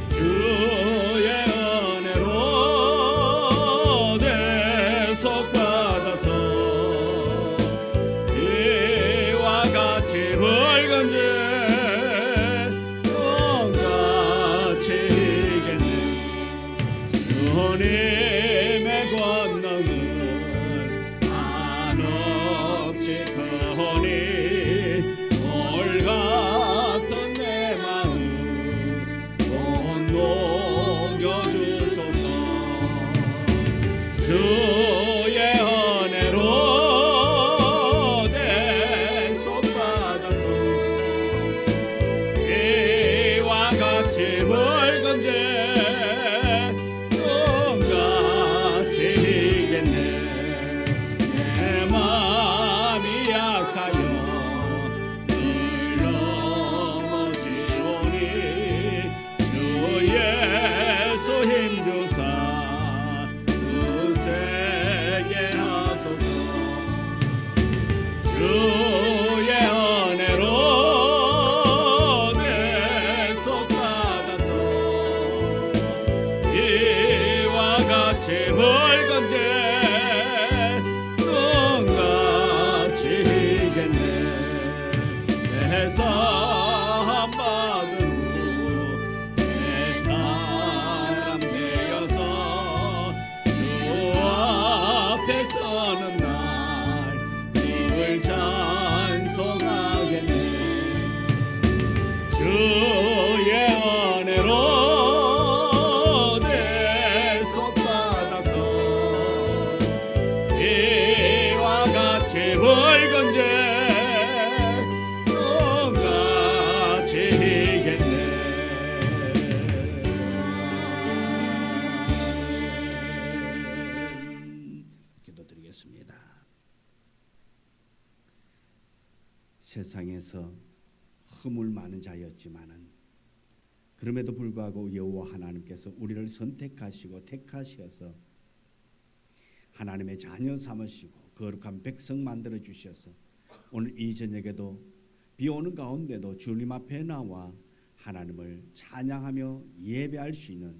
주의 은혜로 대속받아서 이와 같이 붉은 죄 똑같이 이겼네. 주님의 권능은 한없이 크니 돌같은 내 마음 못 녹여주소서. 주의 은혜로 대속받아서 이와 같이 붉은 죄 똑같이 이겼네. 내 마음이 약하여 늘 넘어지오니 주 예수 힘주사 굳세게 하소서. 주의 은혜로 대속받아서 이와 같이 붉은 죄 똑같이 이겼네. 내 사함 받은 후 새 사람 되어서 주 앞에 서는 날 늘 찬송하겠네. 주의 은혜로 대속받아서 이와 같이 붉은 죄 똑같이 이겼네. 기도드리겠습니다. 세상에서 허물 많은 자였지만은 그럼에도 불구하고 여호와 하나님께서 우리를 선택하시고 택하셔서 하나님의 자녀 삼으시고 거룩한 백성 만들어 주셔서 오늘 이 저녁에도 비 오는 가운데도 주님 앞에 나와 하나님을 찬양하며 예배할 수 있는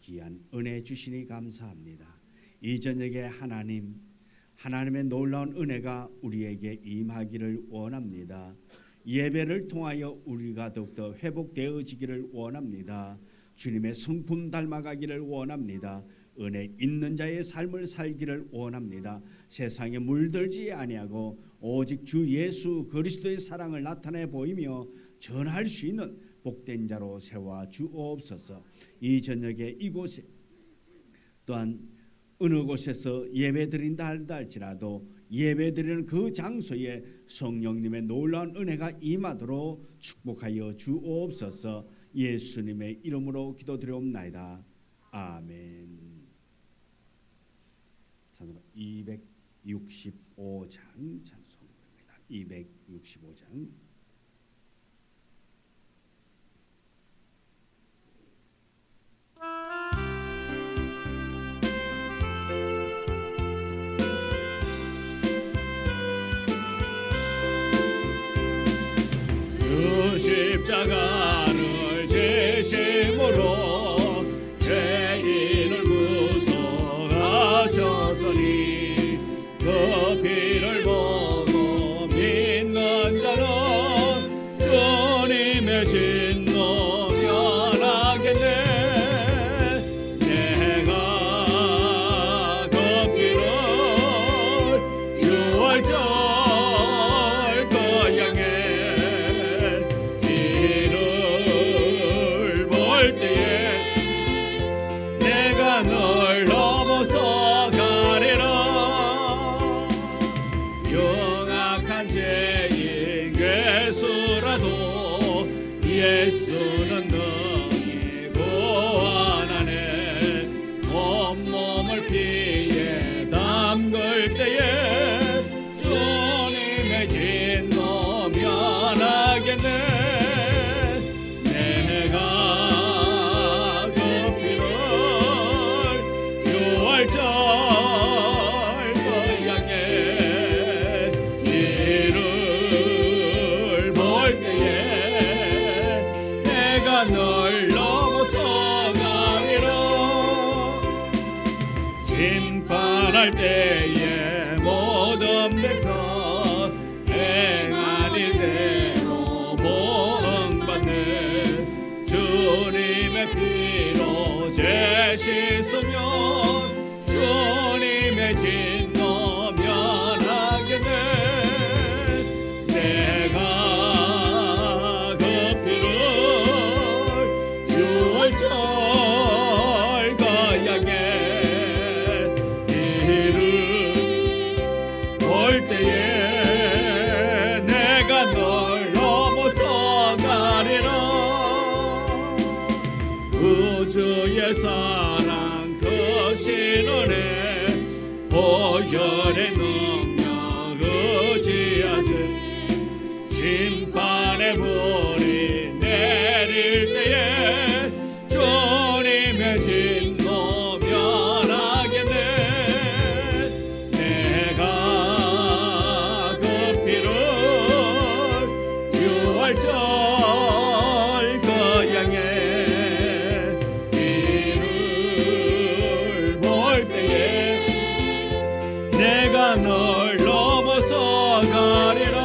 귀한 은혜 주시니 감사합니다. 이 저녁에 하나님의 놀라운 은혜가 우리에게 임하기를 원합니다. 예배를 통하여 우리가 더욱더 회복되어지기를 원합니다. 주님의 성품 닮아가기를 원합니다. 은혜 있는 자의 삶을 살기를 원합니다. 세상에 물들지 아니하고 오직 주 예수 그리스도의 사랑을 나타내 보이며 전할 수 있는 복된 자로 세워 주옵소서. 이 저녁에 이곳에 또한 어느 곳에서 예배드린다 할지라도 예배드리는 그 장소에 성령님의 놀라운 은혜가 임하도록 축복하여 주옵소서. 예수님의 이름으로 기도드리옵나이다. 아멘. 265장 찬송입니다. 265장 주 십자가를 지심으로 죄인을 구속하셨으니 그 피를 보고 믿는 자는 주님의 진노 면하겠네. 내가 그 피를 유월절 거양에 피를 볼 때에 내가 널 넘어서 가리라. 영악한 죄인 괴수라도 예수는 능히 구원하네. 온몸을 피에 담글 때에 주님의 진노 면하겠네. 내가 그 피를 유월절 거양에 피를 볼 때에 내가 널 넘어서 가리라. 심판할 때에 모든 백성 행한 일대로 보응받는 주님의 피로 죄 씻으면 주님의 진노 면하겠네. 내가 그 피를 유월절 가양에 이를 볼 때에 내가 널 넘어서 가리라. 구주의 사랑 크신 은혜 보혈의 능력 의지하세. 심판의 불이 내릴 때에 주님의 진노 면하겠네. 내가 그 피를 유월절 그 양의 피를 볼 때에 내가 널 넘어서 가리라.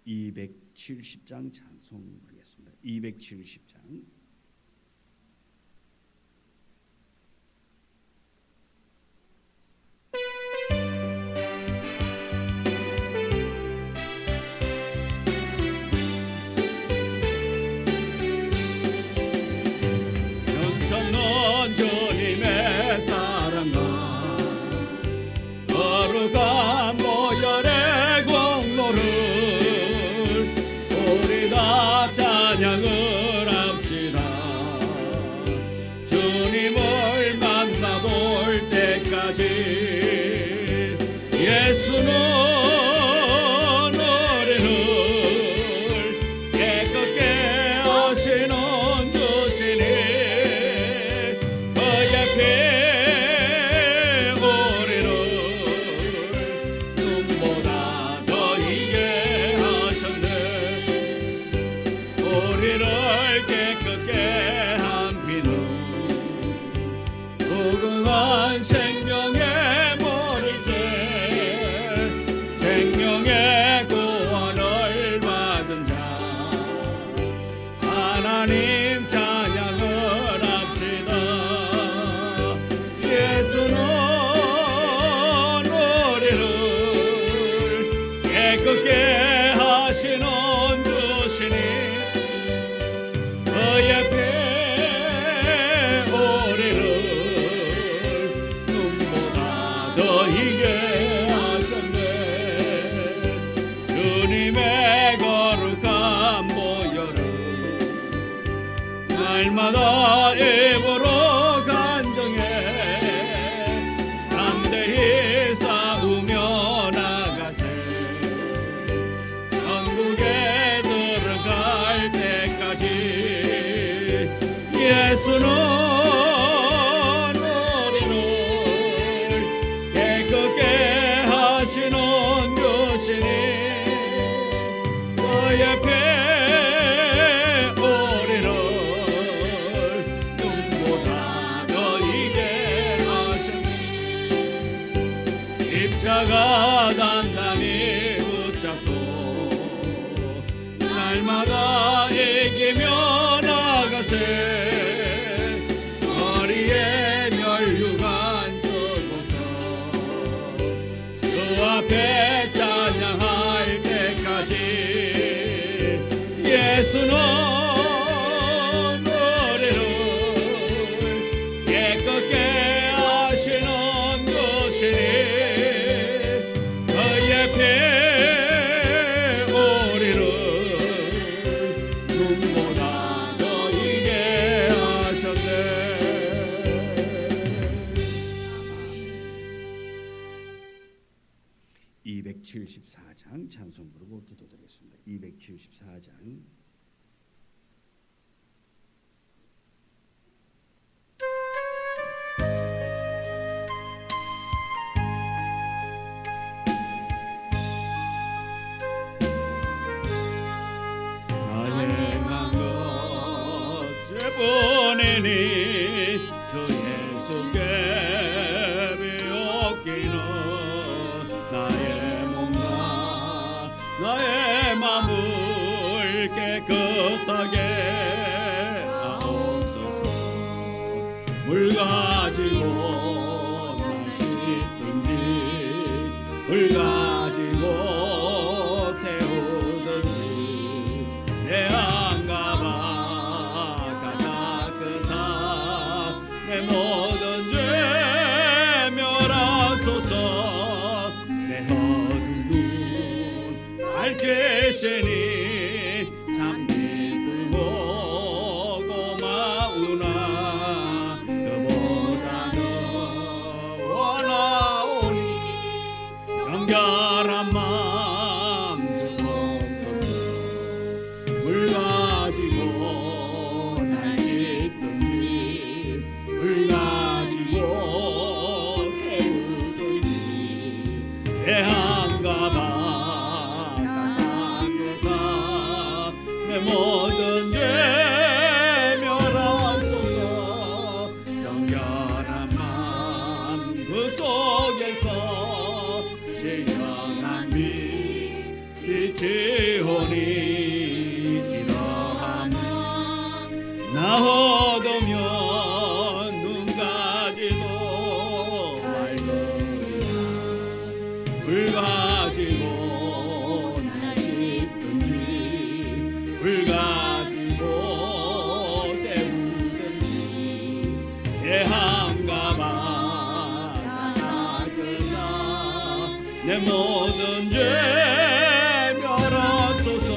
270장 찬송 부르겠습니다. 270장. 영천는 주님의 사랑과 거룩한 보혈의 공로를 우리 다 찬양을 합시다. 주님을 만나볼 때까지 예수는 우리를 깨끗게 하시는 주시니 그의 피 우리를 눈보다 더 희게 하셨네. 우리를 깨끗게 한 피는 무궁한 생명의 물일새. 생명의 구원을 받은 자 하나님 찬양을 합시다. 예수는 우리를 깨끗게 하시는 주시니 그의 피 우리를 눈보다 더 희게 하셨네. 주님의 거룩한 보혈을 날마다 입으로 간증해 담대히 싸우며 나가세. 천국에 들어갈 때까지 예수는 우리를 깨끗게 하시는 주시니 그의 피 우리를 눈보다 더 희게 하셨네. 십자가 단단히 붙잡고 날마다 이기며 나가세. 머리에 멸류관 쓰고서 주 앞에 찬양할 때까지 예수는 우리를 깨끗게 하시는 주시니 그의 피 우리를 눈보다 더 희게 하셨네. 274장 찬송 부르고 기도드리겠습니다. 274장. 되니 주 예수께 비옵기는 나의 몸과 나의 마음을 깨끗하게 하옵소서. 물 가지고 날 씻든지 물 가지고 태우든지 내 안과 바가 닦으사 내 모든 죄 멸하소서. 내 어두운 눈 밝게 시니 참 기쁘고 고마우나 그보다는 원하오니 정결한 마음 주옵소서. 물 가지고 날 씻든지 물 가지고 태우든지 내 안과 바가 닦으사 내 모든 죄 멸하소서. 정결한 마음 그 속에서 신령한 빛이 오니 이러함 나 얻으면 눈 가지도 말거리라. 물 가지고 날 씻든지 물 가지고 태우든지 내 한가 바가 닦으사 내 모든 죄 멸하소서.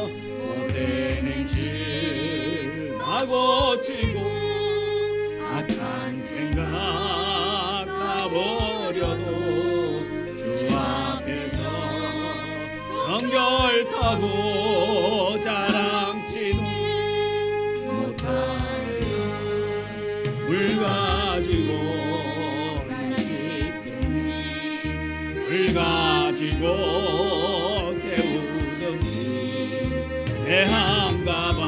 못된 행실 다 고치고 악한 생각 다 버려도 주 앞에서 정결타고 자랑치는 못하리라. 물 가지고 날 씻든지 물 가지고 태우든지 내 한가 바가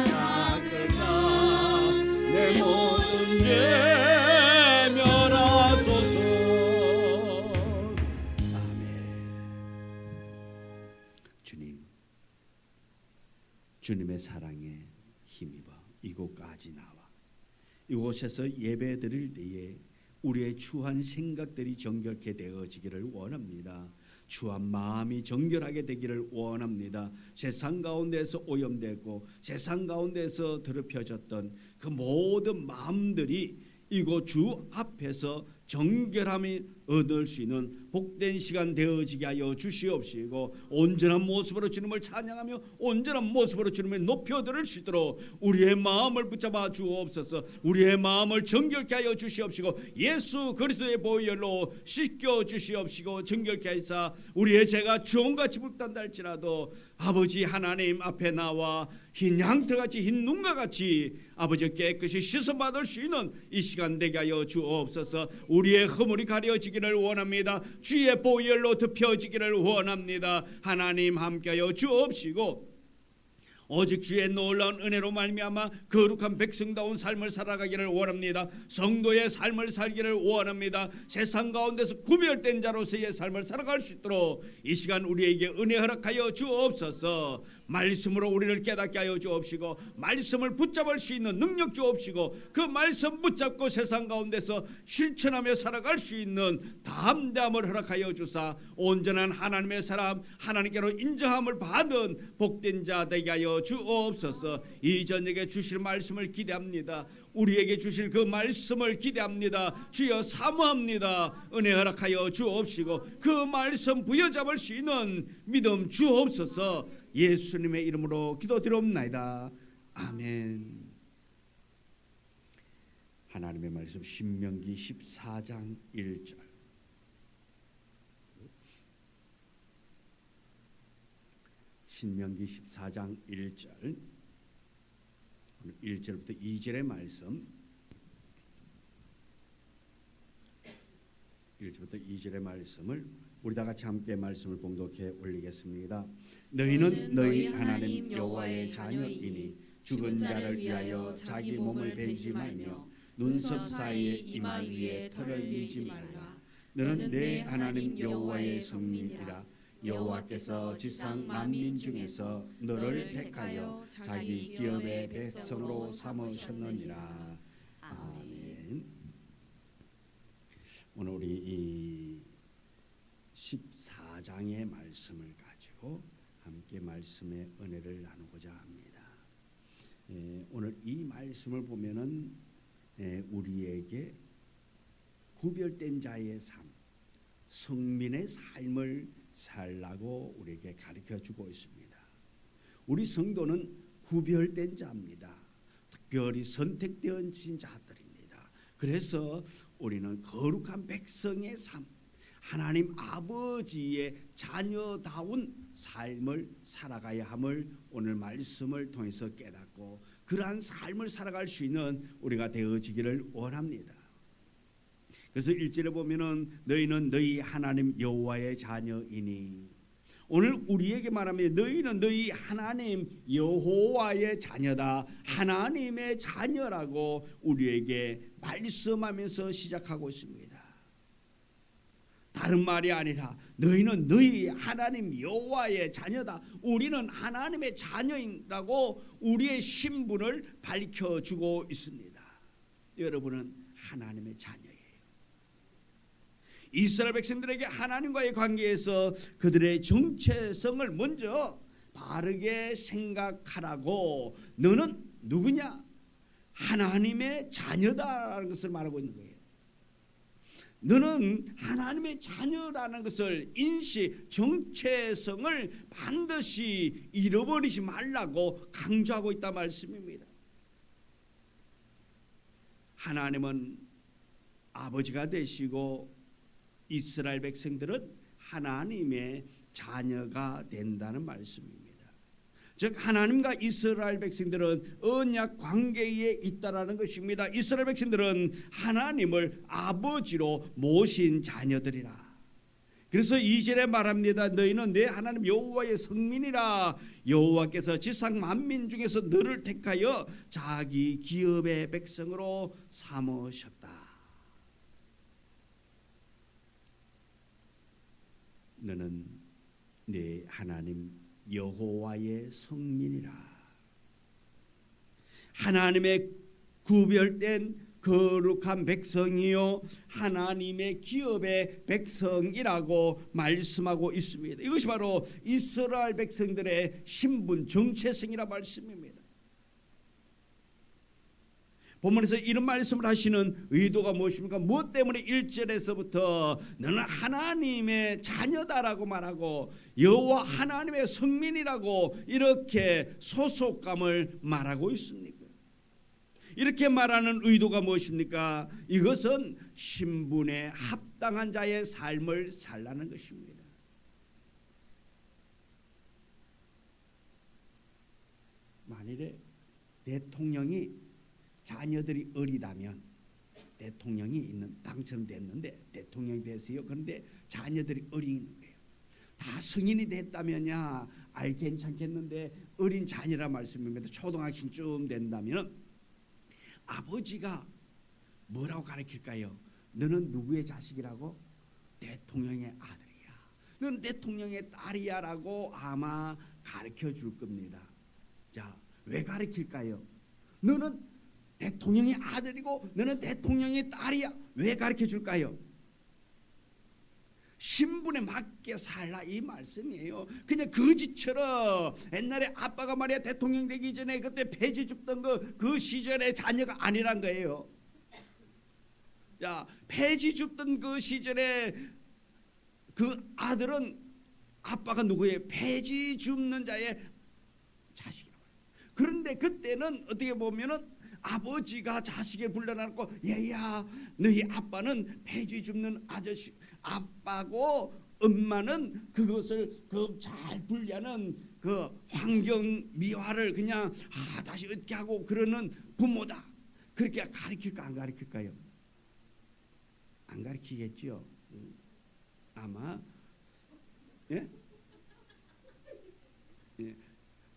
닦으사 내 모든 죄 멸하소서. 아멘. 주님, 주님의 사랑에 힘입어 이곳까지 나와 이곳에서 예배드릴 때에 우리의 추한 생각들이 정결케 되어지기를 원합니다. 추한 마음이 정결하게 되기를 원합니다. 세상 가운데서 오염되고 세상 가운데서 더럽혀졌던 그 모든 마음들이 이곳 주 앞에서 정결함이 얻을 수 있는 복된 시간 되어지게 하여 주시옵시고 온전한 모습으로 주님을 찬양하며 온전한 모습으로 주님을 높여드릴 수 있도록 우리의 마음을 붙잡아 주옵소서. 우리의 마음을 정결케 하여 주시옵시고 예수 그리스도의 보혈로 씻겨 주시옵시고 정결케 하사 우리의 죄가 주홍같이 붉단다 할지라도 아버지 하나님 앞에 나와 흰 양털같이 흰 눈과 같이 아버지 깨끗이 씻어받을 수 있는 이 시간 되게 하여 주옵소서. 우리의 허물이 가려지기를 원합니다. 주의 보혈로 덮여지기를 원합니다. 하나님 함께하여 주옵시고 오직 주의 놀라운 은혜로 말미암아 거룩한 백성다운 삶을 살아가기를 원합니다. 성도의 삶을 살기를 원합니다. 세상 가운데서 구별된 자로서의 삶을 살아갈 수 있도록 이 시간 우리에게 은혜 허락하여 주옵소서. 말씀으로 우리를 깨닫게 하여 주옵시고 말씀을 붙잡을 수 있는 능력 주옵시고 그 말씀 붙잡고 세상 가운데서 실천하며 살아갈 수 있는 담대함을 허락하여 주사 온전한 하나님의 사람 하나님께로 인정함을 받은 복된 자 되게 하여 주옵소서. 이 저녁에 주실 말씀을 기대합니다. 우리에게 주실 그 말씀을 기대합니다. 주여 사모합니다. 은혜 허락하여 주옵시고 그 말씀 부여잡을 수 있는 믿음 주옵소서. 예수님의 이름으로 기도드리옵나이다. 아멘. 하나님의 말씀 신명기 14장 1절. 신명기 14장 1절. 1절부터 2절의 말씀. 1절부터 2절의 말씀을 우리 다 같이 함께 말씀을 봉독해 올리겠습니다. 너희는 너희 하나님 여호와의 자녀이니 죽은 자를 위하여 자기 몸을 베이지 말며 눈썹 사이에 이마 위에 털을 미지 말라. 너는 내 하나님 여호와의 성민이라. 여호와께서 지상 만민 중에서 너를 택하여 자기 기업의 백성으로 삼으셨느니라. 아멘. 오늘 우리 이 14장의 말씀을 가지고 함께 말씀의 은혜를 나누고자 합니다. 오늘 이 말씀을 보면은 우리에게 구별된 자의 삶, 성민의 삶을 살라고 우리에게 가르쳐 주고 있습니다. 우리 성도는 구별된 자입니다. 특별히 선택되어 진 자들입니다. 그래서 우리는 거룩한 백성의 삶, 하나님 아버지의 자녀다운 삶을 살아가야 함을 오늘 말씀을 통해서 깨닫고 그러한 삶을 살아갈 수 있는 우리가 되어지기를 원합니다. 그래서 1절에 보면은 너희는 너희 하나님 여호와의 자녀이니, 오늘 우리에게 말하면 너희는 너희 하나님 여호와의 자녀다, 하나님의 자녀라고 우리에게 말씀하면서 시작하고 있습니다. 다른 말이 아니라 너희는 너희 하나님 여호와의 자녀다, 우리는 하나님의 자녀이라고 우리의 신분을 밝혀주고 있습니다. 여러분은 하나님의 자녀예요. 이스라엘 백성들에게 하나님과의 관계에서 그들의 정체성을 먼저 바르게 생각하라고, 너는 누구냐? 하나님의 자녀다라는 것을 말하고 있는 거예요. 너는 하나님의 자녀라는 것을 인식, 정체성을 반드시 잃어버리지 말라고 강조하고 있다 말씀입니다. 하나님은 아버지가 되시고 이스라엘 백성들은 하나님의 자녀가 된다는 말씀입니다. 즉 하나님과 이스라엘 백성들은 언약 관계에 있다라는 것입니다. 이스라엘 백성들은 하나님을 아버지로 모신 자녀들이라. 그래서 2절에 말합니다. 너희는 내 하나님 여호와의 성민이라. 여호와께서 지상 만민 중에서 너를 택하여 자기 기업의 백성으로 삼으셨다. 너는 내 하나님 여호와의 성민이라. 하나님의 구별된 거룩한 백성이요 하나님의 기업의 백성이라고 말씀하고 있습니다. 이것이 바로 이스라엘 백성들의 신분 정체성이라 말씀입니다. 본문에서 이런 말씀을 하시는 의도가 무엇입니까? 무엇 때문에 1절에서부터 너는 하나님의 자녀다라고 말하고 여호와 하나님의 성민이라고 이렇게 소속감을 말하고 있습니까? 이렇게 말하는 의도가 무엇입니까? 이것은 신분에 합당한 자의 삶을 살라는 것입니다. 만일에 대통령이 자녀들이 어리다면, 대통령이 당선됐는데 대통령이 됐어요. 그런데 자녀들이 어린 거예요. 다 성인이 됐다면야 괜찮겠는데 어린 자녀란 말씀입니다. 초등학생쯤 된다면 아버지가 뭐라고 가르칠까요? 너는 누구의 자식이라고? 대통령의 아들이야. 너는 대통령의 딸이야 라고 아마 가르쳐 줄 겁니다. 자, 왜 가르칠까요? 너는 대통령의 아들이고 너는 대통령의 딸이야. 왜 가르쳐 줄까요? 신분에 맞게 살라 이 말씀이에요. 그냥 거지처럼 옛날에 아빠가 말이야 대통령 되기 전에 그때 폐지 줍던 그 시절의 자녀가 아니란 거예요. 자, 폐지 줍던 그 시절에 그 아들은 아빠가 누구예요? 폐지 줍는 자의 자식이라고. 그런데 그때는 어떻게 보면은 아버지가 자식을 불러놓고 얘야 너희 아빠는 폐지 줍는 아저씨 아빠고 엄마는 그것을 그 잘 분리하는 그 환경 미화를 그냥 다시 얻게 하고 그러는 부모다. 그렇게 가르칠까 안 가르칠까요? 안 가르치겠죠. 아마 예? 예.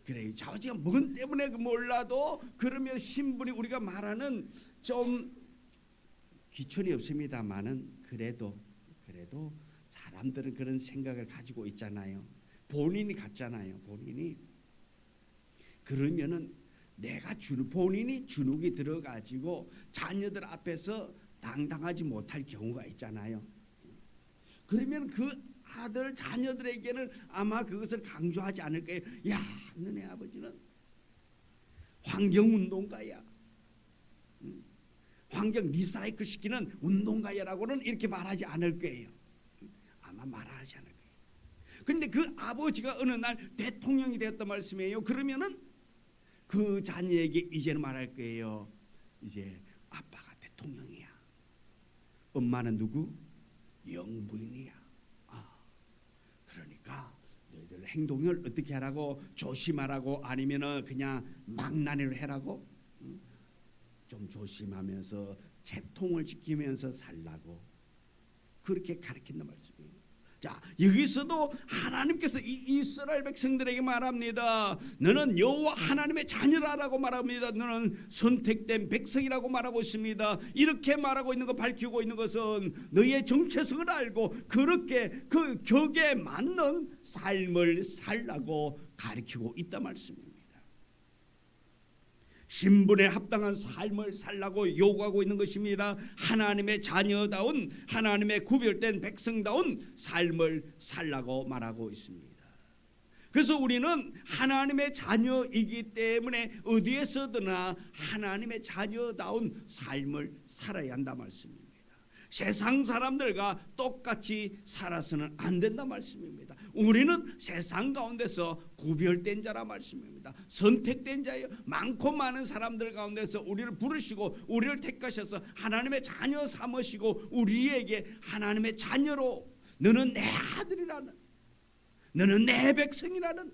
그래 자지가 뭔 때문에 몰라도 그러면 신분이 우리가 말하는 좀 귀천이 없습니다만은 그래도 사람들은 그런 생각을 가지고 있잖아요. 본인이 갖잖아요. 본인이 그러면은 내가 본인이 주눅이 들어가지고 자녀들 앞에서 당당하지 못할 경우가 있잖아요. 그러면 그 아들 자녀들에게는 아마 그것을 강조하지 않을 거예요. 야, 너네 아버지는 환경운동가야, 환경 리사이클 시키는 운동가야라고는 이렇게 말하지 않을 거예요. 아마 말하지 않을 거예요. 그런데 그 아버지가 어느 날 대통령이 되었단 말씀이에요. 그러면은 그 자녀에게 이제는 말할 거예요. 이제 아빠가 대통령이야. 엄마는 누구? 영부인이야. 그러니까 너희들 행동을 어떻게 하라고? 조심하라고? 아니면은 그냥 망나니로 해라고? 좀 조심하면서 채통을 지키면서 살라고 그렇게 가르친단 말씀이에요. 자, 여기서도 하나님께서 이 이스라엘 백성들에게 말합니다. 너는 여호와 하나님의 자녀라고 말합니다. 너는 선택된 백성이라고 말하고 있습니다. 이렇게 말하고 있는 거, 밝히고 있는 것은 너희의 정체성을 알고 그렇게 그 격에 맞는 삶을 살라고 가르치고 있단 말씀입니다. 신분에 합당한 삶을 살라고 요구하고 있는 것입니다. 하나님의 자녀다운, 하나님의 구별된 백성다운 삶을 살라고 말하고 있습니다. 그래서 우리는 하나님의 자녀이기 때문에 어디에서드나 하나님의 자녀다운 삶을 살아야 한다 말씀입니다. 세상 사람들과 똑같이 살아서는 안 된다 말씀입니다. 우리는 세상 가운데서 구별된 자라 말씀입니다. 선택된 자예요. 많고 많은 사람들 가운데서 우리를 부르시고 우리를 택하셔서 하나님의 자녀 삼으시고 우리에게 하나님의 자녀로 너는 내 아들이라는, 너는 내 백성이라는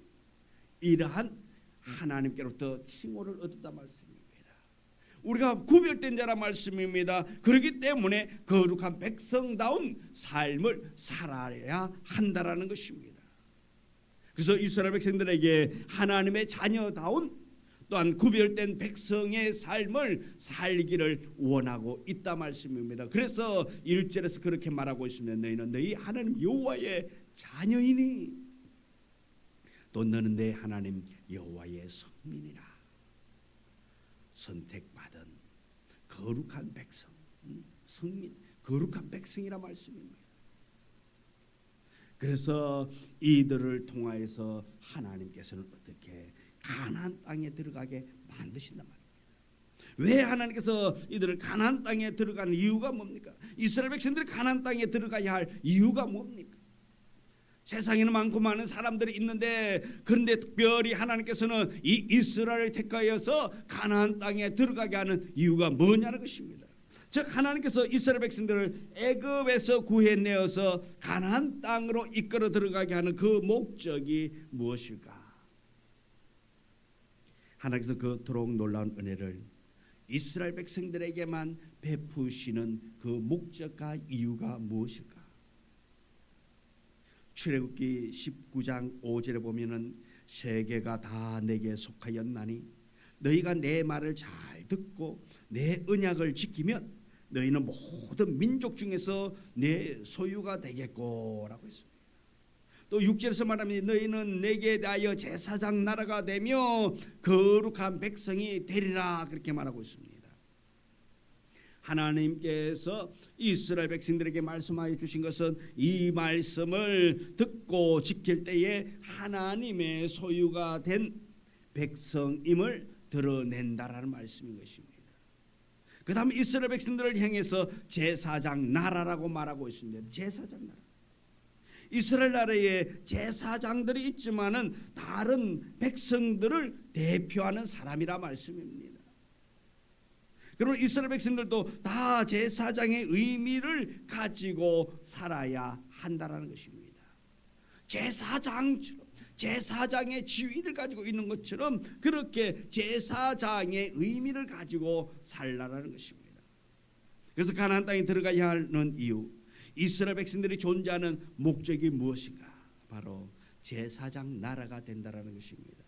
이러한 하나님께로부터 칭호를 얻었다 말씀입니다. 우리가 구별된 자라 말씀입니다. 그렇기 때문에 거룩한 백성다운 삶을 살아야 한다라는 것입니다. 그래서 이스라엘 백성들에게 하나님의 자녀다운 또한 구별된 백성의 삶을 살기를 원하고 있다 말씀입니다. 그래서 1절에서 그렇게 말하고 있습니다. 너희는 너희 하나님 여호와의 자녀이니 또 너는 내 하나님 여호와의 성민이라. 선택받은 거룩한 백성, 성민, 거룩한 백성이라 말씀입니다. 그래서 이들을 통하여서 하나님께서는 어떻게 가나안 땅에 들어가게 만드신단 말입니다. 왜 하나님께서 이들을 가나안 땅에 들어가는 이유가 뭡니까? 이스라엘 백성들이 가나안 땅에 들어가야 할 이유가 뭡니까? 세상에는 많고 많은 사람들이 있는데 그런데 특별히 하나님께서는 이 이스라엘을 택하여서 가나안 땅에 들어가게 하는 이유가 뭐냐는 것입니다. 즉 하나님께서 이스라엘 백성들을 애굽에서 구해내어서 가나안 땅으로 이끌어 들어가게 하는 그 목적이 무엇일까? 하나님께서 그토록 놀라운 은혜를 이스라엘 백성들에게만 베푸시는 그 목적과 이유가 무엇일까? 출애굽기 19장 5절에 보면은 세계가 다 내게 속하였나니 너희가 내 말을 잘 듣고 내 언약을 지키면 너희는 모든 민족 중에서 내 소유가 되겠고라고 했습니다. 또 6절에서 말합니다. 너희는 내게 대하여 제사장 나라가 되며 거룩한 백성이 되리라 그렇게 말하고 있습니다. 하나님께서 이스라엘 백성들에게 말씀하여 주신 것은 이 말씀을 듣고 지킬 때에 하나님의 소유가 된 백성임을 드러낸다라는 말씀인 것입니다. 그 다음에 이스라엘 백성들을 향해서 제사장 나라라고 말하고 있습니다. 제사장 나라. 이스라엘 나라에 제사장들이 있지만은 다른 백성들을 대표하는 사람이라 말씀입니다. 그러면 이스라엘 백성들도 다 제사장의 의미를 가지고 살아야 한다라는 것입니다. 제사장처럼 제사장의 지위를 가지고 있는 것처럼 그렇게 제사장의 의미를 가지고 살라라는 것입니다. 그래서 가나안 땅에 들어가야 하는 이유, 이스라엘 백성들이 존재하는 목적이 무엇인가? 바로 제사장 나라가 된다라는 것입니다.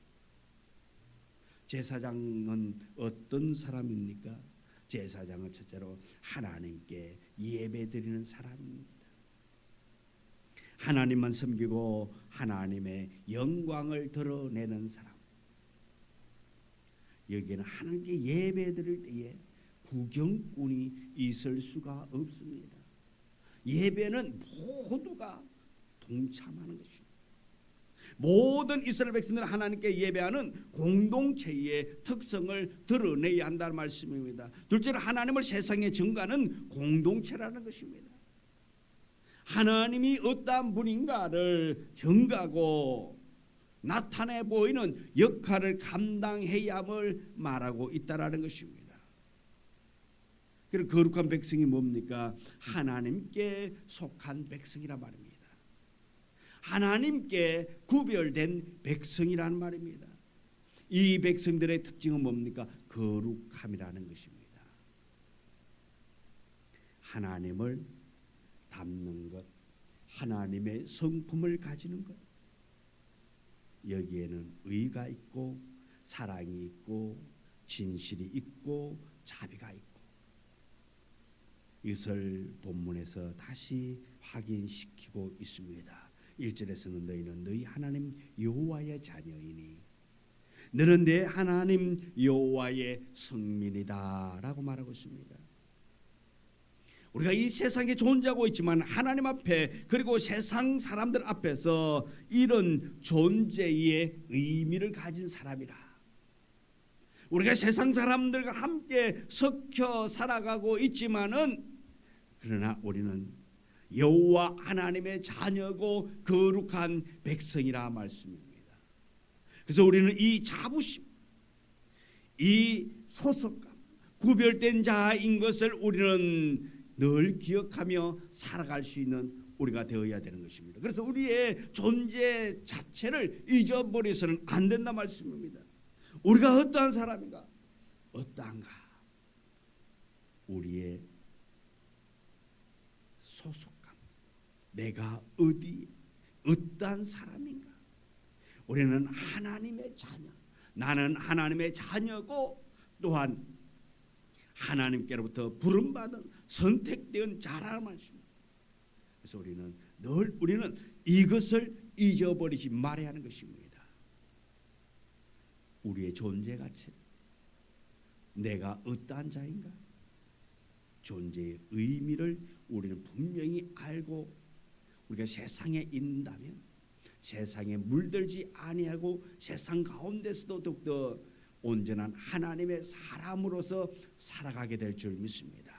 제사장은 어떤 사람입니까? 제사장은 첫째로 하나님께 예배드리는 사람입니다. 하나님만 섬기고 하나님의 영광을 드러내는 사람. 여기에는 하나님께 예배드릴 때에 구경꾼이 있을 수가 없습니다. 예배는 모두가 동참하는 것입니다. 모든 이스라엘 백성들은 하나님께 예배하는 공동체의 특성을 드러내야 한다는 말씀입니다. 둘째로 하나님을 세상에 전가하는 공동체라는 것입니다. 하나님이 어떠한 분인가를 전가하고 나타내 보이는 역할을 감당해야 함을 말하고 있다라는 것입니다. 그리고 거룩한 백성이 뭡니까? 하나님께 속한 백성이란 말입니다. 하나님께 구별된 백성이라는 말입니다. 이 백성들의 특징은 뭡니까? 거룩함이라는 것입니다. 하나님을 닮는 것, 하나님의 성품을 가지는 것. 여기에는 의가 있고 사랑이 있고 진실이 있고 자비가 있고, 이것을 본문에서 다시 확인시키고 있습니다. 1절에서는 너희는 너희 하나님 여호와의 자녀이니 너는 내 하나님 여호와의 성민이다 라고 말하고 있습니다. 우리가 이 세상에 존재하고 있지만 하나님 앞에 그리고 세상 사람들 앞에서 이런 존재의 의미를 가진 사람이라. 우리가 세상 사람들과 함께 섞여 살아가고 있지만은 그러나 우리는 여호와 하나님의 자녀고 거룩한 백성이라 말씀입니다. 그래서 우리는 이 자부심, 이 소속감, 구별된 자인 것을 우리는 늘 기억하며 살아갈 수 있는 우리가 되어야 되는 것입니다. 그래서 우리의 존재 자체를 잊어버려서는 안 된다 말씀입니다. 우리가 어떠한 사람인가? 어떠한가? 우리의 소속감, 내가 어디 어떠한 사람인가? 우리는 하나님의 자녀, 나는 하나님의 자녀고 또한 하나님께로부터 부름받은 선택된 자라는 말씀입니다. 그래서 우리는 이것을 잊어버리지 말아야 하는 것입니다. 우리의 존재 가치, 내가 어떠한 자인가? 존재의 의미를 우리는 분명히 알고 우리가 세상에 있다면 세상에 물들지 아니하고 세상 가운데서도 더욱더 온전한 하나님의 사람으로서 살아가게 될 줄 믿습니다.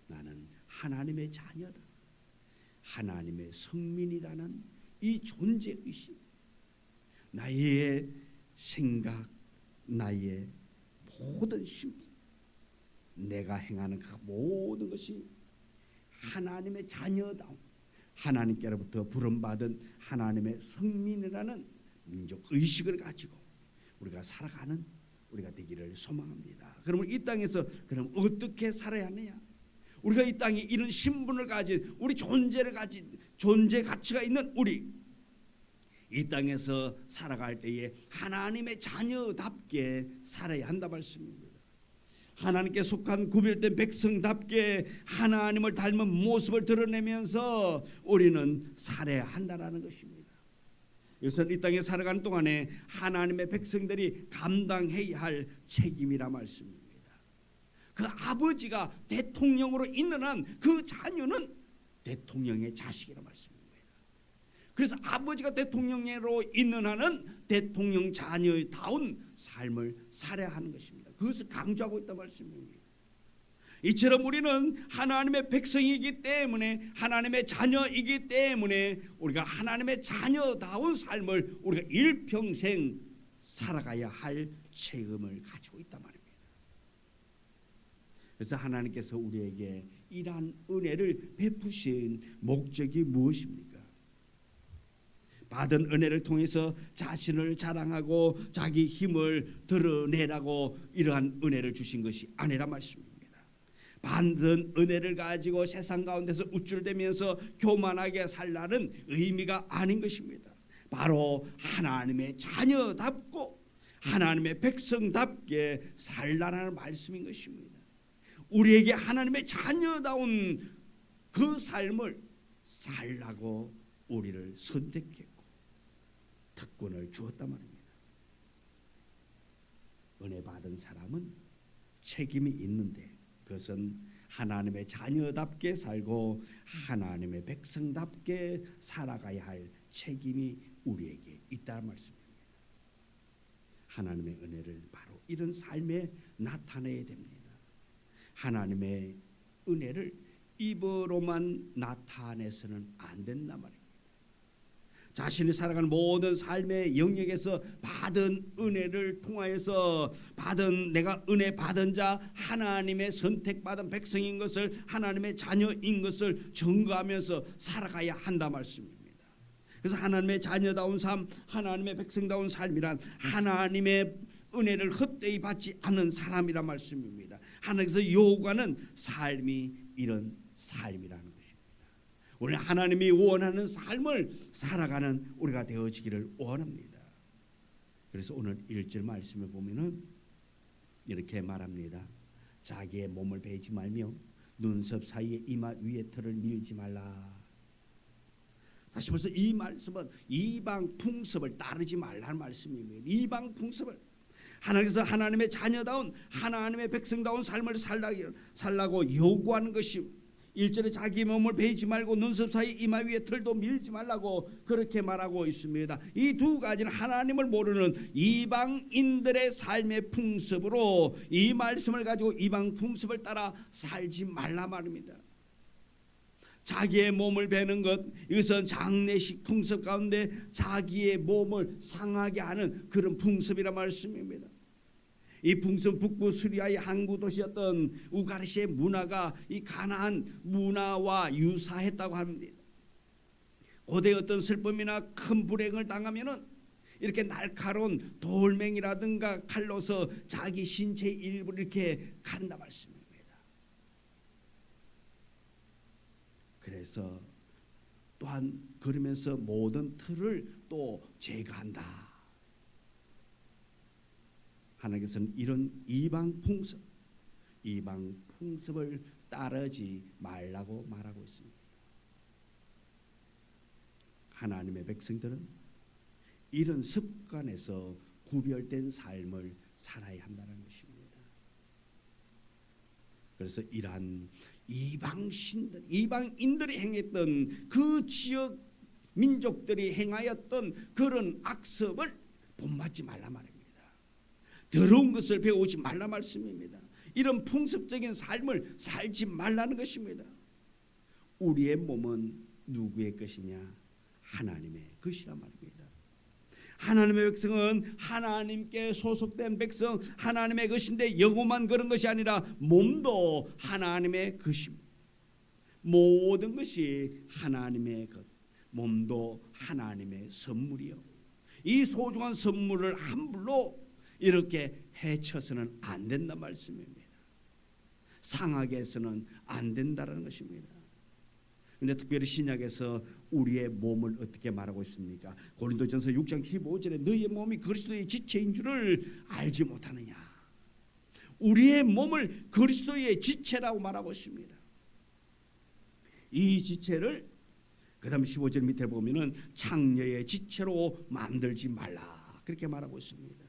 나는 하나님의 자녀다. 하나님의 성민이라는 이 존재의식, 나의 생각, 나의 모든 신분, 내가 행하는 그 모든 것이 하나님의 자녀다움, 하나님께로부터 부름받은 하나님의 성민이라는 민족 의식을 가지고 우리가 살아가는 우리가 되기를 소망합니다. 그러면 이 땅에서 그럼 어떻게 살아야 하느냐? 우리가 이 땅에 이런 신분을 가진, 우리 존재를 가진, 존재 가치가 있는 우리, 이 땅에서 살아갈 때에 하나님의 자녀답게 살아야 한다 말씀입니다. 하나님께 속한 구별된 백성답게 하나님을 닮은 모습을 드러내면서 우리는 살아야 한다라는 것입니다. 이것은 이 땅에 살아가는 동안에 하나님의 백성들이 감당해야 할 책임이라 말씀입니다. 그 아버지가 대통령으로 있는 한 그 자녀는 대통령의 자식이라 말씀입니다. 그래서 아버지가 대통령으로 있는 한은 대통령 자녀다운 삶을 살아야 하는 것입니다. 그것을 강조하고 있단 말씀입니다. 이처럼 우리는 하나님의 백성이기 때문에, 하나님의 자녀이기 때문에 우리가 하나님의 자녀다운 삶을 우리가 일평생 살아가야 할 책임을 가지고 있단 말입니다. 그래서 하나님께서 우리에게 이러한 은혜를 베푸신 목적이 무엇입니까? 받은 은혜를 통해서 자신을 자랑하고 자기 힘을 드러내라고 이러한 은혜를 주신 것이 아니라 말씀입니다. 받은 은혜를 가지고 세상 가운데서 우쭐대면서 교만하게 살라는 의미가 아닌 것입니다. 바로 하나님의 자녀답고 하나님의 백성답게 살라는 말씀인 것입니다. 우리에게 하나님의 자녀다운 그 삶을 살라고 우리를 선택했고 특권을 주었단 말입니다. 은혜 받은 사람은 책임이 있는데 그것은 하나님의 자녀답게 살고 하나님의 백성답게 살아가야 할 책임이 우리에게 있다는 말씀입니다. 하나님의 은혜를 바로 이런 삶에 나타내야 됩니다. 하나님의 은혜를 입으로만 나타내서는 안 된단 말입니다. 자신이 살아가는 모든 삶의 영역에서 받은 은혜를 통하여서 내가 은혜 받은 자, 하나님의 선택받은 백성인 것을, 하나님의 자녀인 것을 증거하면서 살아가야 한다 말씀입니다. 그래서 하나님의 자녀다운 삶, 하나님의 백성다운 삶이란 하나님의 은혜를 헛되이 받지 않는 사람이란 말씀입니다. 하나님께서 요구하는 삶이 이런 삶이라는 것입니다. 우리는 하나님이 원하는 삶을 살아가는 우리가 되어지기를 원합니다. 그래서 오늘 1절 말씀에 보면은 이렇게 말합니다. 자기의 몸을 베지 말며 눈썹 사이에 이마 위에 털을 밀지 말라. 다시 벌써 이 말씀은 이방 풍습을 따르지 말라는 말씀입니다. 이방 풍습을 하나님께서 하나님의 자녀다운 하나님의 백성다운 삶을 살라고 요구하는 것이 1절에 자기 몸을 베이지 말고 눈썹 사이 이마 위에 털도 밀지 말라고 그렇게 말하고 있습니다. 이 두 가지는 하나님을 모르는 이방인들의 삶의 풍습으로 이 말씀을 가지고 이방 풍습을 따라 살지 말라 말입니다. 자기의 몸을 베는 것, 이것은 장례식 풍습 가운데 자기의 몸을 상하게 하는 그런 풍습이란 말씀입니다. 이 풍습 북부 수리아의 항구 도시였던 우가르시의 문화가 이 가나안 문화와 유사했다고 합니다. 고대 어떤 슬픔이나 큰 불행을 당하면은 이렇게 날카로운 돌멩이라든가 칼로서 자기 신체의 일부를 이렇게 가른다 말씀입니다. 그래서 또한 그러면서 모든 틀을 또 제거한다. 하나님께서는 이런 이방 풍습을 따르지 말라고 말하고 있습니다. 하나님의 백성들은 이런 습관에서 구별된 삶을 살아야 한다는 것입니다. 그래서 이러한 이방인들이 행했던 그 지역 민족들이 행하였던 그런 악습을 본받지 말라 말입니다. 더러운 것을 배우지 말라 말씀입니다. 이런 풍습적인 삶을 살지 말라는 것입니다. 우리의 몸은 누구의 것이냐? 하나님의 것이란 말입니다. 하나님의 백성은 하나님께 소속된 백성, 하나님의 것인데 영혼만 그런 것이 아니라 몸도 하나님의 것입니다. 모든 것이 하나님의 것, 몸도 하나님의 선물이요. 이 소중한 선물을 함부로 이렇게 해쳐서는 안 된다는 말씀입니다. 상하게 해서는 안 된다는 것입니다. 근데 특별히 신약에서 우리의 몸을 어떻게 말하고 있습니까? 고린도전서 6장 15절에 너희의 몸이 그리스도의 지체인 줄을 알지 못하느냐. 우리의 몸을 그리스도의 지체라고 말하고 있습니다. 이 지체를 그 다음 15절 밑에 보면은 창녀의 지체로 만들지 말라 그렇게 말하고 있습니다.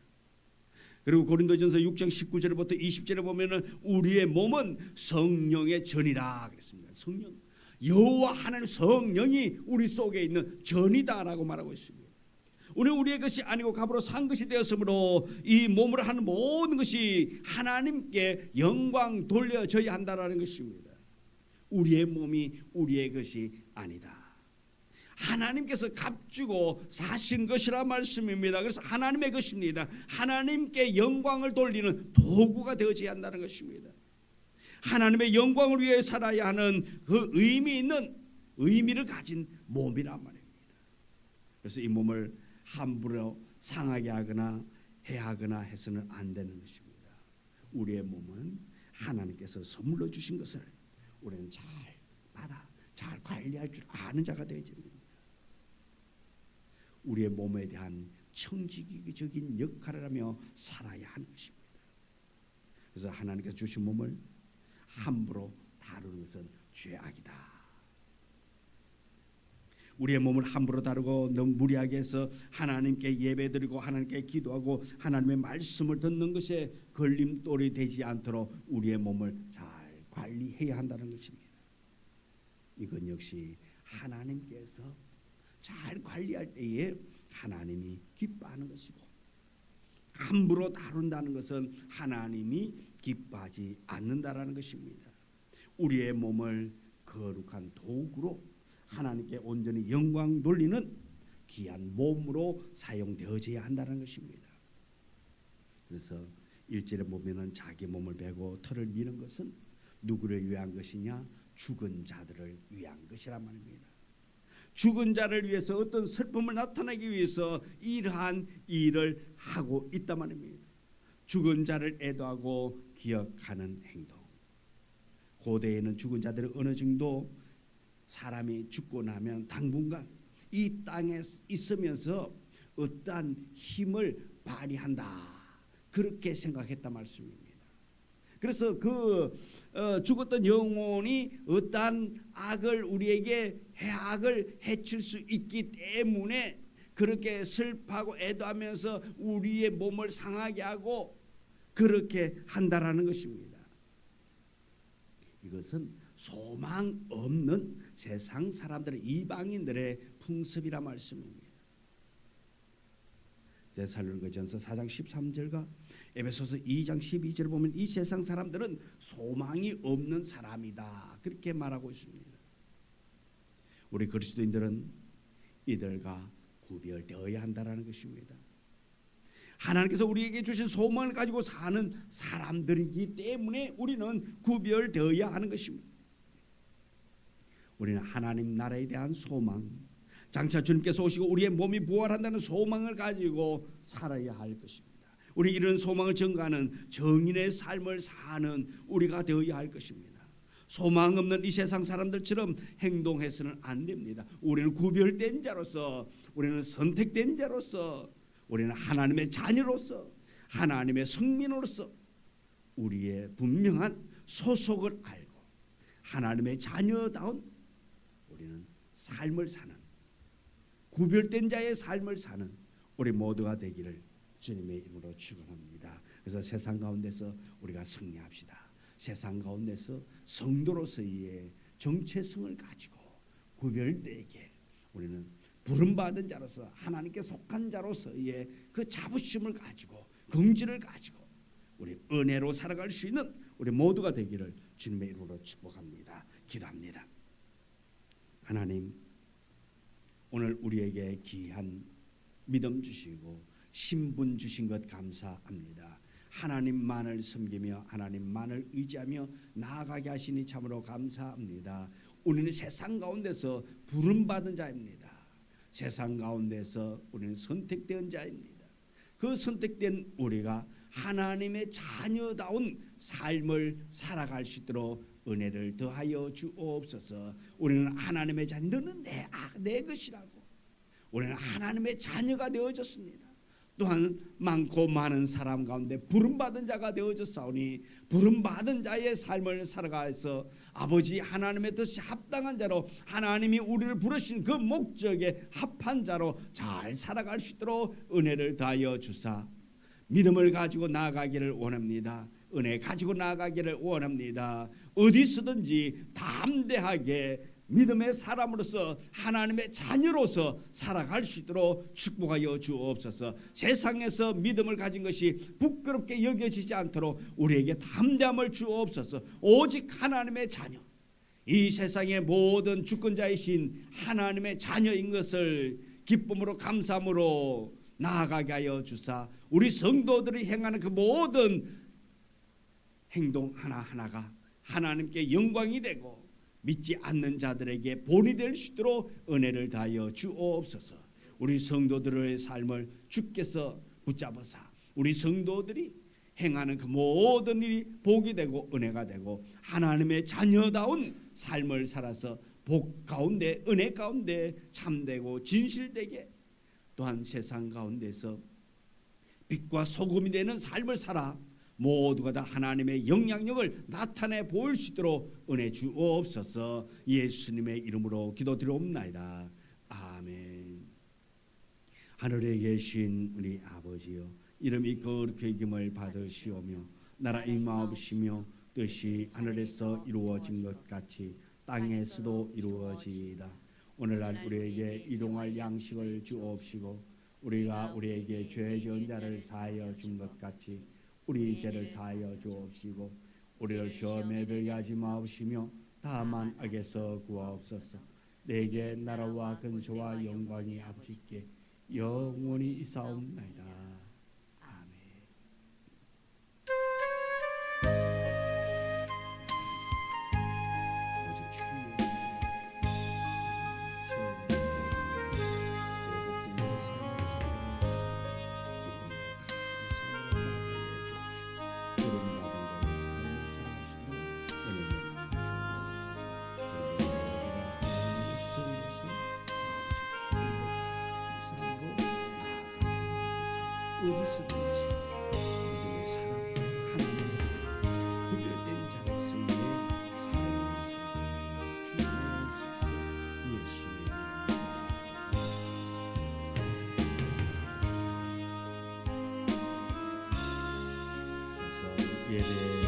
그리고 고린도전서 6장 19절부터 20절에 보면은 우리의 몸은 성령의 전이라 그랬습니다. 성령, 여호와 하나님 성령이 우리 속에 있는 전이다라고 말하고 있습니다. 우리는 우리의 것이 아니고 값으로 산 것이 되었으므로 이 몸을 하는 모든 것이 하나님께 영광 돌려져야 한다라는 것입니다. 우리의 몸이 우리의 것이 아니다. 하나님께서 값주고 사신 것이라 말씀입니다. 그래서 하나님의 것입니다. 하나님께 영광을 돌리는 도구가 되어져야 한다는 것입니다. 하나님의 영광을 위해 살아야 하는 그 의미 있는 의미를 가진 몸이란 말입니다. 그래서 이 몸을 함부로 상하게 하거나 해하거나 해서는 안 되는 것입니다. 우리의 몸은 하나님께서 선물로 주신 것을 우리는 잘 받아 잘 관리할 줄 아는 자가 되어야 됩니다. 우리의 몸에 대한 청지기적인 역할을 하며 살아야 하는 것입니다. 그래서 하나님께서 주신 몸을 함부로 다루는 것은 죄악이다. 우리의 몸을 함부로 다루고 너무 무리하게 해서 하나님께 예배드리고 하나님께 기도하고 하나님의 말씀을 듣는 것에 걸림돌이 되지 않도록 우리의 몸을 잘 관리해야 한다는 것입니다. 이건 역시 하나님께서 잘 관리할 때에 하나님이 기뻐하는 것이고, 함부로 다룬다는 것은 하나님이 기뻐하지 않는다라는 것입니다. 우리의 몸을 거룩한 도구로 하나님께 온전히 영광 돌리는 귀한 몸으로 사용되어져야 한다는 것입니다. 그래서 1절에 보면은 자기 몸을 베고 털을 미는 것은 누구를 위한 것이냐? 죽은 자들을 위한 것이란 말입니다. 죽은 자를 위해서 어떤 슬픔을 나타내기 위해서 이러한 일을 하고 있단 말입니다. 죽은 자를 애도하고 기억하는 행동. 고대에는 죽은 자들이 어느 정도 사람이 죽고 나면 당분간 이 땅에 있으면서 어떠한 힘을 발휘한다, 그렇게 생각했단 말씀입니다. 그래서 죽었던 영혼이 어떠한 악을 우리에게 악을 해칠 수 있기 때문에 그렇게 슬퍼하고 애도하면서 우리의 몸을 상하게 하고 그렇게 한다라는 것입니다. 이것은 소망 없는 세상 사람들의, 이방인들의 풍습이라 말씀입니다. 데살로니가전서 4장 13절과 에베소서 2장 12절을 보면 이 세상 사람들은 소망이 없는 사람이다, 그렇게 말하고 있습니다. 우리 그리스도인들은 이들과 구별되어야 한다는 것입니다. 하나님께서 우리에게 주신 소망을 가지고 사는 사람들이기 때문에 우리는 구별되어야 하는 것입니다. 우리는 하나님 나라에 대한 소망, 장차 주님께서 오시고 우리의 몸이 부활한다는 소망을 가지고 살아야 할 것입니다. 우리 이런 소망을 증거하는 정인의 삶을 사는 우리가 되어야 할 것입니다. 소망 없는 이 세상 사람들처럼 행동해서는 안 됩니다. 우리는 구별된 자로서, 우리는 선택된 자로서, 우리는 하나님의 자녀로서, 하나님의 성민으로서 우리의 분명한 소속을 알고 하나님의 자녀다운 우리는 삶을 사는, 구별된 자의 삶을 사는 우리 모두가 되기를 주님의 이름으로 축원합니다. 그래서 세상 가운데서 우리가 승리합시다. 세상 가운데서 성도로서의 정체성을 가지고 구별되게 우리는 부름받은 자로서, 하나님께 속한 자로서의 그 자부심을 가지고 긍지를 가지고 우리 은혜로 살아갈 수 있는 우리 모두가 되기를 주님의 이름으로 축복합니다. 기도합니다. 하나님, 오늘 우리에게 귀한 믿음 주시고 신분 주신 것 감사합니다. 하나님만을 섬기며 하나님만을 의지하며 나아가게 하시니 참으로 감사합니다. 우리는 세상 가운데서 부름받은 자입니다. 세상 가운데서 우리는 선택된 자입니다. 그 선택된 우리가 하나님의 자녀다운 삶을 살아갈 수 있도록 은혜를 더하여 주옵소서. 우리는 하나님의 자녀, 너는 내 것이라고, 우리는 하나님의 자녀가 되어졌습니다. 또한 많고 많은 사람 가운데 부름받은 자가 되어졌사오니 부름받은 자의 삶을 살아가서 아버지 하나님의 뜻이 합당한 자로, 하나님이 우리를 부르신 그 목적에 합한 자로 잘 살아갈 수 있도록 은혜를 다하여 주사 믿음을 가지고 나아가기를 원합니다. 은혜 가지고 나아가기를 원합니다. 어디서든지 담대하게 믿음의 사람으로서 하나님의 자녀로서 살아갈 수 있도록 축복하여 주옵소서. 세상에서 믿음을 가진 것이 부끄럽게 여겨지지 않도록 우리에게 담대함을 주옵소서. 오직 하나님의 자녀, 이 세상의 모든 주권자이신 하나님의 자녀인 것을 기쁨으로 감사함으로 나아가게 하여 주사 우리 성도들이 행하는 그 모든 행동 하나하나가 하나님께 영광이 되고 믿지 않는 자들에게 본이 될 수 있도록 은혜를 다하여 주옵소서. 우리 성도들의 삶을 주께서 붙잡으사 우리 성도들이 행하는 그 모든 일이 복이 되고 은혜가 되고 하나님의 자녀다운 삶을 살아서 복 가운데 은혜 가운데 참되고 진실되게 또한 세상 가운데서 빛과 소금이 되는 삶을 살아 모두가 다 하나님의 영향력을 나타내 보일 수 있도록 은혜 주옵소서. 예수님의 이름으로 기도드리옵나이다. 아멘. 하늘에 계신 우리 아버지여, 이름이 거룩히 여김을 받으시오며 나라 임하옵시며 뜻이 하늘에서 이루어진 것 같이 땅에서도 이루어지이다. 오늘날 우리에게 일용할 양식을 주옵시고 우리가 우리에게 죄 지은 자를 사하여 준 것 같이 우리 죄를 사하여 주옵시고 우리를 시험에 들게 하지 마옵시며 다만 악에서 구하옵소서. 내게 나라와 근소와 영광이 아버지께 영원히 있사옵나이다. 아멘. 오직 주의 어디서든지 우리의 사랑, 하나님의 사랑, 구별된 자로서의 삶을 살아가는 주옵소서. 예수의 이름으로. 그래서 예배